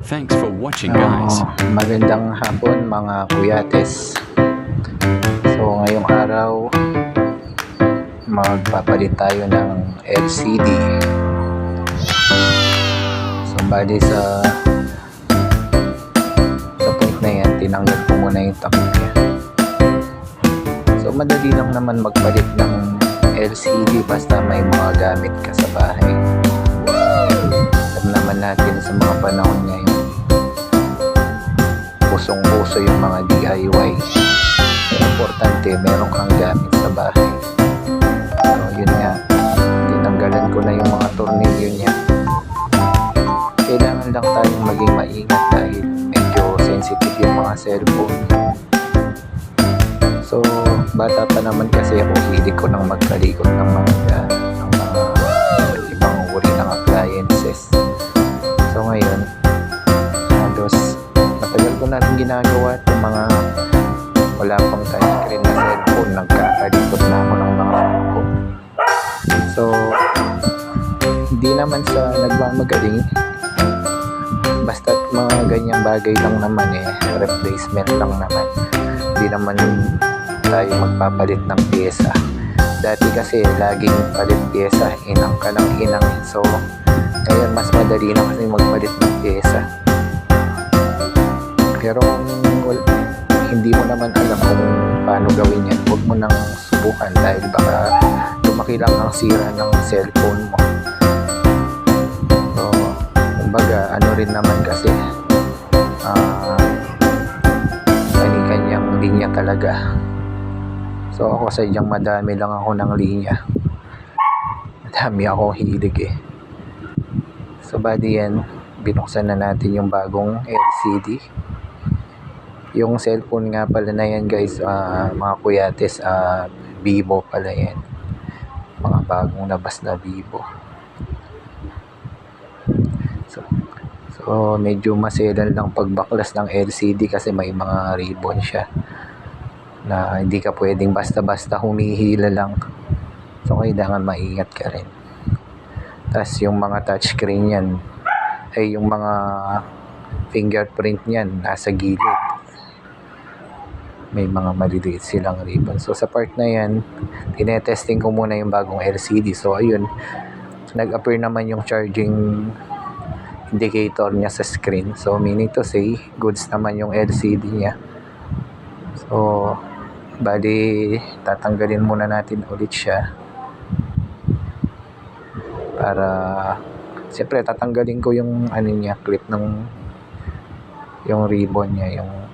Thanks for watching, guys. Magandang hapon mga kuyates. So ngayong araw magpapalit tayo ng LCD. So bali sa point na yan, tinanggal ko muna yung takip niya. So madali lang naman magpalit ng LCD basta may mga gamit ka sa bahay. Alam naman natin sa mga panahon ngayon, pusong-puso yung mga DIY. Importante, meron kang gamit sa bahay. So, yun nga. Tinanggalan ko na yung mga tornilyo niya. Kailangan lang tayong maging maingat dahil medyo sensitive yung mga cellphone. So, bata pa naman kasi ako, hilig ko nang magkalikot ng mga ibang uri ng appliances. So, ngayon, halos matagal ko na rin ginagawa itong mga wala pang touchscreen na cellphone. Nagkakalikot na ako ng mga cellphone. So, hindi naman sa nagmamagaling. Basta't mga ganyang bagay lang naman replacement lang naman. Hindi naman tayo magpapalit ng pyesa. Dati kasi laging palit pyesa, inang ka ng inang. So, ngayon mas madali na kasi magpalit ng pyesa. Pero kung hindi mo naman alam kung paano gawin yan, huwag mo nang subukan dahil baka lumaki lang ang sira ng cellphone mo. So, kumbaga, ano rin naman kasi kanya-kanyang linya talaga. So, ako sadyang madami lang ako ng linya. Madami akong hilig So, bali yan, binuksan na natin yung bagong LCD. Yung cellphone nga pala na yan guys, mga kuyates, Vivo pala yan. Mga bagong labas na Vivo. So medyo maselan lang pagbaklas ng LCD kasi may mga ribbon siya na hindi ka pwedeng basta-basta humihila lang. So kailangan maingat ka rin. Tapos yung mga touchscreen yan, yung mga fingerprint niyan nasa gilid. May mga maliliit silang ribbon. So sa part na yan, tinetesting ko muna yung bagong LCD. So ayun, nag-appear naman yung charging indicator niya sa screen. So meaning to say, goods naman yung LCD niya. So bali, tatanggalin muna natin ulit siya. Para siyempre tatanggalin ko yung ano niya, clip ng yung ribbon niya, yung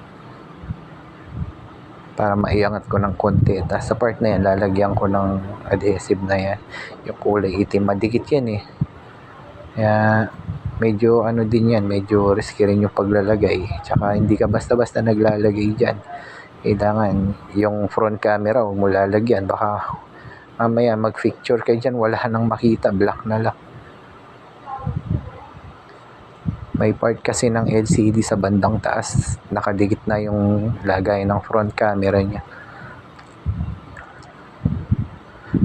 para maiangat ko ng konti. Tapos sa part na yan, lalagyan ko ng adhesive na yan, yung kulay itim. Madikit yan kaya medyo ano din yan, medyo risky rin yung paglalagay. Tsaka hindi ka basta-basta naglalagay dyan. Kailangan yung front camera huwag mo lalagyan, baka mamaya mag-picture ka dyan, wala nang makita, black na lang. May part kasi ng LCD sa bandang taas, nakadikit na yung lagay ng front camera niya.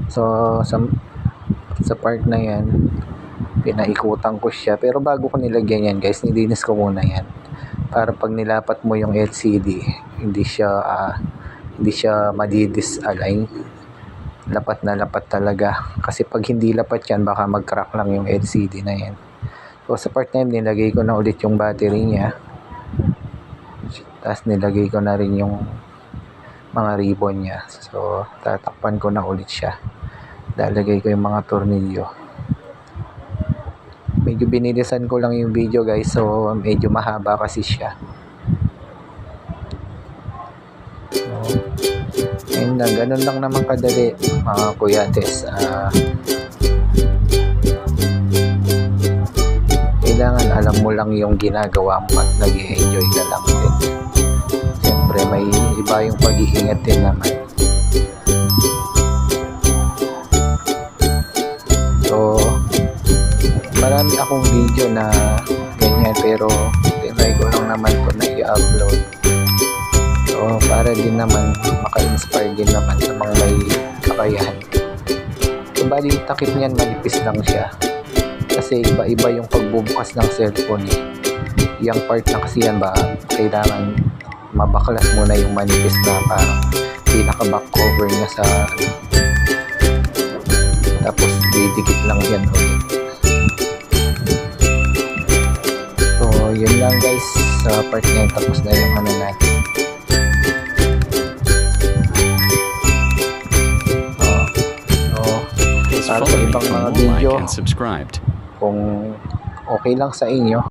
So sa part na yan, pinaikutan ko siya. Pero bago ko nilagyan yan guys, nilinis ko muna yan. Para pag nilapat mo yung LCD, hindi siya madi-disalign. Lapat na lapat talaga. Kasi pag hindi lapat yan, baka mag-crack lang yung LCD na yan. So sa part na yun, nilagay ko na ulit yung battery niya. Tapos nilagay ko na rin yung mga ribbon niya. So tatakpan ko na ulit siya. Lalagay ko yung mga tornilyo. Medyo binilisan ko lang yung video guys. So medyo mahaba kasi siya. Ayun na, ganun lang naman kadali mga kuyates. Kailangan alam mo lang yung ginagawa mo at nag-i-enjoy ka lang din. Siyempre may iba yung pag-iingat din naman. So marami akong video na ganyan, pero tinry ko lang naman po na i-upload. So para din naman maka-inspire din naman sa mga may kakayahan. So bali takip niyan, manipis lang siya. Kasi iba-iba yung pagbubukas ng cellphone yung part na kasi yan ba, kailangan mabaklas muna yung manipis na parang pinaka-back cover niya sa tapos didikit lang yan ulit. So yun lang guys sa part na yun, tapos na yung ano natin. Para sa ibang mga video, kung okay lang sa inyo,